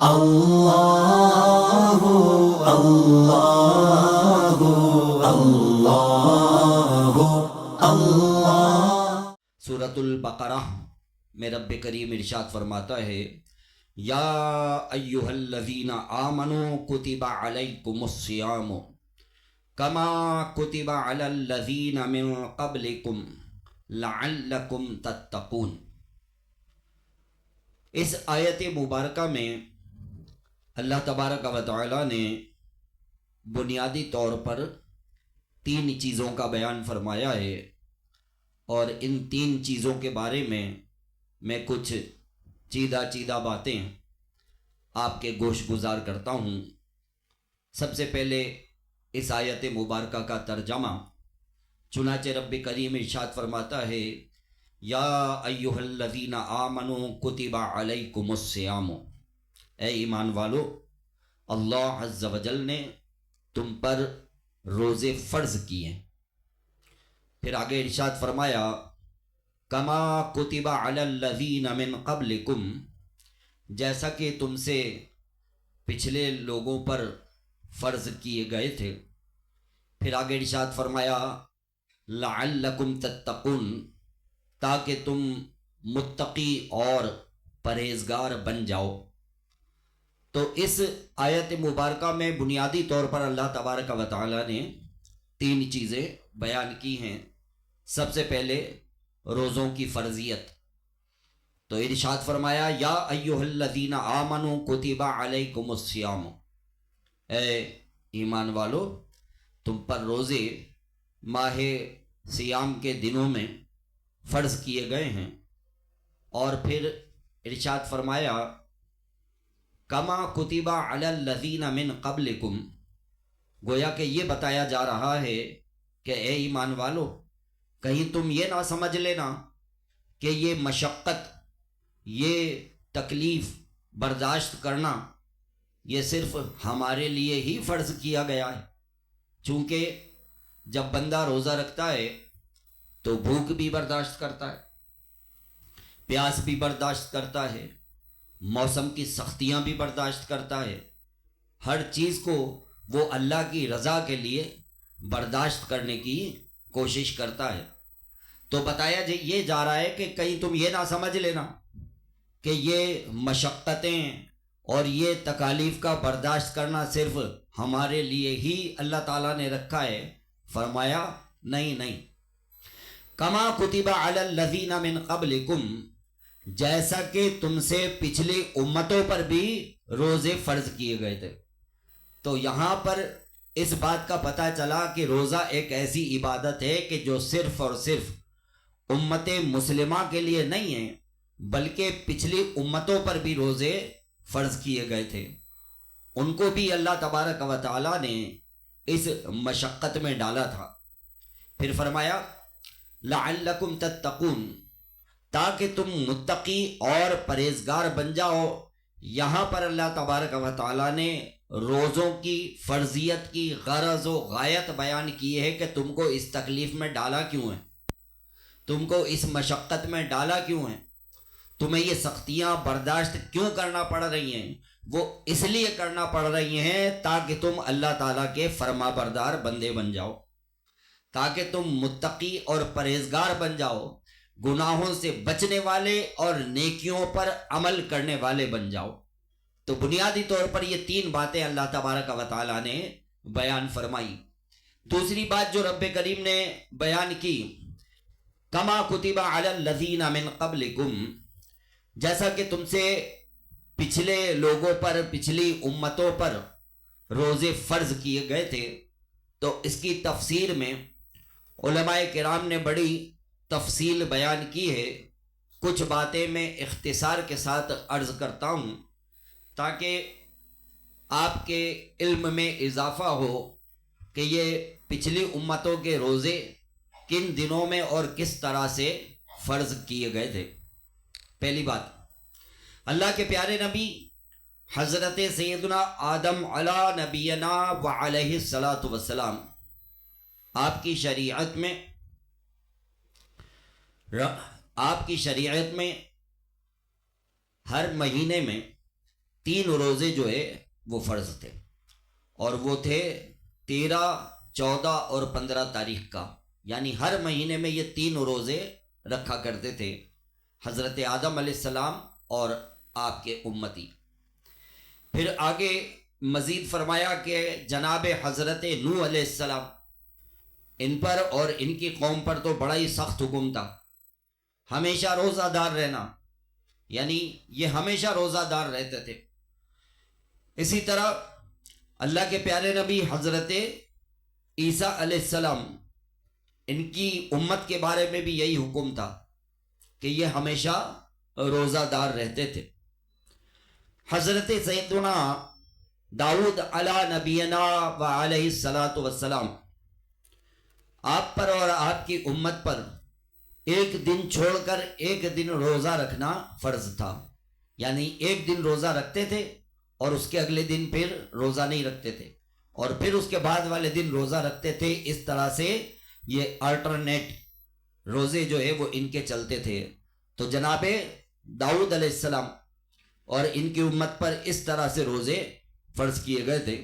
اللہ اللہ اللہ اللہ۔ سورۃ البقرہ میں رب کریم ارشاد فرماتا ہے، یا ایھا الذین آمنوا کتب علیکم الصیام کما کتب علی الذین من قبلکم لعلکم تتقون۔ اس آیت مبارکہ میں اللہ تبارک و تعالی نے بنیادی طور پر 3 چیزوں کا بیان فرمایا ہے، اور ان 3 چیزوں کے بارے میں کچھ چیدہ باتیں آپ کے گوش گزار کرتا ہوں۔ سب سے پہلے اس آیت مبارکہ کا ترجمہ، چنانچہ رب کریم ارشاد فرماتا ہے، یا ایھا الذین آمنوا کتب علیکم الصیام، اے ایمان والو، اللہ عز و جل نے تم پر روزے فرض کیے۔ پھر آگے ارشاد فرمایا، کما کتب علی الذین من قبلکم، جیسا کہ تم سے پچھلے لوگوں پر فرض کیے گئے تھے۔ پھر آگے ارشاد فرمایا، لعلکم تتقون، تاکہ تم متقی اور پرہیزگار بن جاؤ۔ تو اس آیت مبارکہ میں بنیادی طور پر اللہ تبارک و تعالی نے 3 چیزیں بیان کی ہیں۔ سب سے پہلے روزوں کی فرضیت، تو ارشاد فرمایا، یا ایھا الذین آمنوا کتب علیکم الصیام، اے ایمان والو، تم پر روزے ماہ صیام کے دنوں میں فرض کیے گئے ہیں۔ اور پھر ارشاد فرمایا، کما کتب علی الذین من قبلکم، گویا کہ یہ بتایا جا رہا ہے کہ اے ایمان والو، کہیں تم یہ نہ سمجھ لینا کہ یہ مشقت، یہ تکلیف برداشت کرنا، یہ صرف ہمارے لیے ہی فرض کیا گیا ہے۔ چونکہ جب بندہ روزہ رکھتا ہے تو بھوک بھی برداشت کرتا ہے، پیاس بھی برداشت کرتا ہے، موسم کی سختیاں بھی برداشت کرتا ہے، ہر چیز کو وہ اللہ کی رضا کے لیے برداشت کرنے کی کوشش کرتا ہے۔ تو بتایا یہ جا رہا ہے کہ کہیں تم یہ نہ سمجھ لینا کہ یہ مشقتیں اور یہ تکالیف کا برداشت کرنا صرف ہمارے لیے ہی اللہ تعالیٰ نے رکھا ہے۔ فرمایا نہیں، کما کتب علی الذین من قبلکم، جیسا کہ تم سے پچھلی امتوں پر بھی روزے فرض کیے گئے تھے۔ تو یہاں پر اس بات کا پتہ چلا کہ روزہ ایک ایسی عبادت ہے کہ جو صرف اور صرف امت مسلمہ کے لیے نہیں ہے، بلکہ پچھلی امتوں پر بھی روزے فرض کیے گئے تھے۔ ان کو بھی اللہ تبارک و تعالی نے اس مشقت میں ڈالا تھا۔ پھر فرمایا، لعلکم تتقون، تاکہ تم متقی اور پرہیزگار بن جاؤ۔ یہاں پر اللہ تبارک و تعالی نے روزوں کی فرضیت کی غرض و غایت بیان کی ہے کہ تم کو اس تکلیف میں ڈالا کیوں ہے، تم کو اس مشقت میں ڈالا کیوں ہے، تمہیں یہ سختیاں برداشت کیوں کرنا پڑ رہی ہیں۔ وہ اس لیے کرنا پڑ رہی ہیں تاکہ تم اللہ تعالیٰ کے فرما بردار بندے بن جاؤ، تاکہ تم متقی اور پرہیزگار بن جاؤ، گناہوں سے بچنے والے اور نیکیوں پر عمل کرنے والے بن جاؤ۔ تو بنیادی طور پر یہ 3 باتیں اللہ تبارک و تعالیٰ نے بیان فرمائی۔ دوسری بات جو رب کریم نے بیان کی، کما کتب علی الذین من قبلکم، جیسا کہ تم سے پچھلے لوگوں پر، پچھلی امتوں پر روزے فرض کیے گئے تھے۔ تو اس کی تفسیر میں علماء کرام نے بڑی تفصیل بیان کی ہے۔ کچھ باتیں میں اختصار کے ساتھ عرض کرتا ہوں تاکہ آپ کے علم میں اضافہ ہو کہ یہ پچھلی امتوں کے روزے کن دنوں میں اور کس طرح سے فرض کیے گئے تھے۔ پہلی بات، اللہ کے پیارے نبی حضرت سیدنا آدم علی نبینا و علیہ الصلاۃ والسلام، آپ کی شریعت میں ہر مہینے میں 3 روزے جو ہے وہ فرض تھے، اور وہ تھے 13، 14 اور 15 تاریخ کا، یعنی ہر مہینے میں یہ 3 روزے رکھا کرتے تھے حضرت آدم علیہ السلام اور آپ کے امتی۔ پھر آگے مزید فرمایا کہ جناب حضرت نوح علیہ السلام، ان پر اور ان کی قوم پر تو بڑا ہی سخت حکم تھا، ہمیشہ روزہ دار رہنا، یعنی یہ ہمیشہ روزہ دار رہتے تھے۔ اسی طرح اللہ کے پیارے نبی حضرت عیسیٰ علیہ السلام، ان کی امت کے بارے میں بھی یہی حکم تھا کہ یہ ہمیشہ روزہ دار رہتے تھے۔ حضرت سیدنا داؤد علی نبینا و علیہ الصلاۃ والسلام، آپ پر اور آپ کی امت پر ایک دن چھوڑ کر ایک دن روزہ رکھنا فرض تھا، یعنی ایک دن روزہ رکھتے تھے اور اس کے اگلے دن پھر روزہ نہیں رکھتے تھے، اور پھر اس کے بعد والے دن روزہ رکھتے تھے۔ اس طرح سے یہ آلٹرنیٹ روزے جو ہے وہ ان کے چلتے تھے۔ تو جناب داؤد علیہ السلام اور ان کی امت پر اس طرح سے روزے فرض کیے گئے تھے۔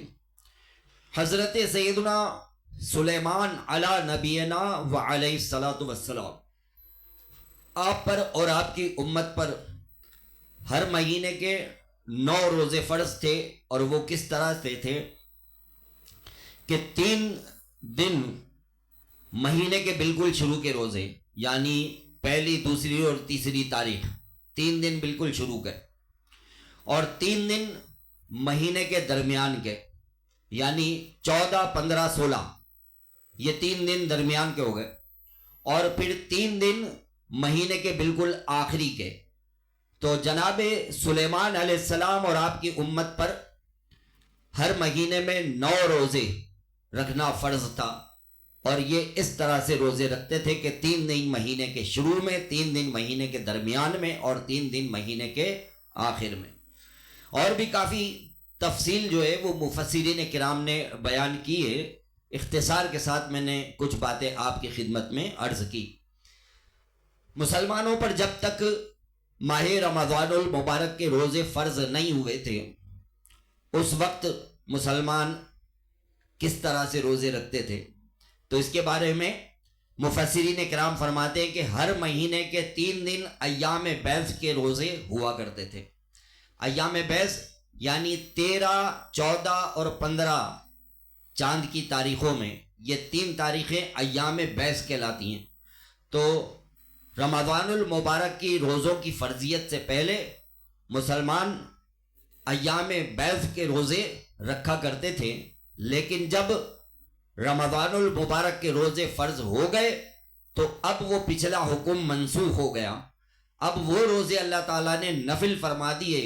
حضرت سیدنا سلیمان علی نبینا و علیہ الصلاۃ والسلام، آپ پر اور آپ کی امت پر ہر مہینے کے 9 روزے فرض تھے، اور وہ کس طرح سے تھے کہ 3 دن مہینے کے بالکل شروع کے روزے، یعنی پہلی، دوسری اور تیسری تاریخ، 3 دن بالکل شروع کے، اور 3 دن مہینے کے درمیان کے، یعنی 14، 15، 16، یہ 3 دن درمیان کے ہو گئے، اور پھر 3 دن مہینے کے بالکل آخری کے۔ تو جناب سلیمان علیہ السلام اور آپ کی امت پر ہر مہینے میں 9 روزے رکھنا فرض تھا، اور یہ اس طرح سے روزے رکھتے تھے کہ 3 دن مہینے کے شروع میں، 3 دن مہینے کے درمیان میں، اور 3 دن مہینے کے آخر میں۔ اور بھی کافی تفصیل جو ہے وہ مفسرین کرام نے بیان کی ہے، اختصار کے ساتھ میں نے کچھ باتیں آپ کی خدمت میں عرض کی۔ مسلمانوں پر جب تک ماہ رمضان المبارک کے روزے فرض نہیں ہوئے تھے، اس وقت مسلمان کس طرح سے روزے رکھتے تھے، تو اس کے بارے میں مفسرین کرام فرماتے ہیں کہ ہر مہینے کے 3 دن ایام بیض کے روزے ہوا کرتے تھے۔ ایام بیض یعنی 13، 14 اور 15 چاند کی تاریخوں میں، یہ 3 تاریخیں ایام بیض کہلاتی ہیں۔ تو رمضان المبارک کی روزوں کی فرضیت سے پہلے مسلمان ایام بیض کے روزے رکھا کرتے تھے، لیکن جب رمضان المبارک کے روزے فرض ہو گئے تو اب وہ پچھلا حکم منسوخ ہو گیا۔ اب وہ روزے اللہ تعالیٰ نے نفل فرما دیے،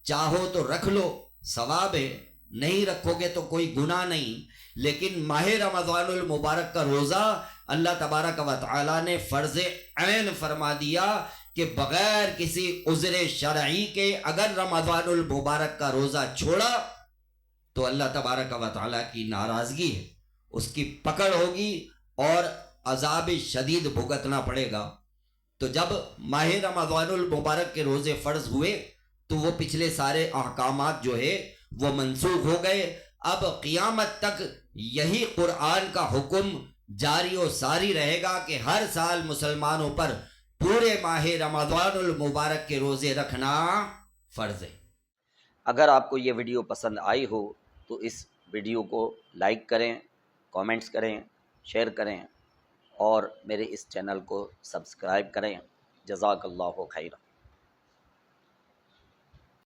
چاہو تو رکھ لو، ثواب ہے، نہیں رکھو گے تو کوئی گناہ نہیں۔ لیکن ماہ رمضان المبارک کا روزہ اللہ تبارک و تعالیٰ نے فرض عین فرما دیا کہ بغیر کسی عذر شرعی کے اگر رمضان المبارک کا روزہ چھوڑا تو اللہ تبارک و تعالیٰ کی ناراضگی ہے، اس کی پکڑ ہوگی اور عذاب شدید بھگتنا پڑے گا۔ تو جب ماہ رمضان المبارک کے روزے فرض ہوئے تو وہ پچھلے سارے احکامات جو ہے وہ منسوخ ہو گئے۔ اب قیامت تک یہی قرآن کا حکم جاری و ساری رہے گا کہ ہر سال مسلمانوں پر پورے ماہ رمضان المبارک کے روزے رکھنا فرض ہے۔ اگر آپ کو یہ ویڈیو پسند آئی ہو تو اس ویڈیو کو لائک کریں، کامنٹس کریں، شیئر کریں، اور میرے اس چینل کو سبسکرائب کریں۔ جزاک اللہ خیرا۔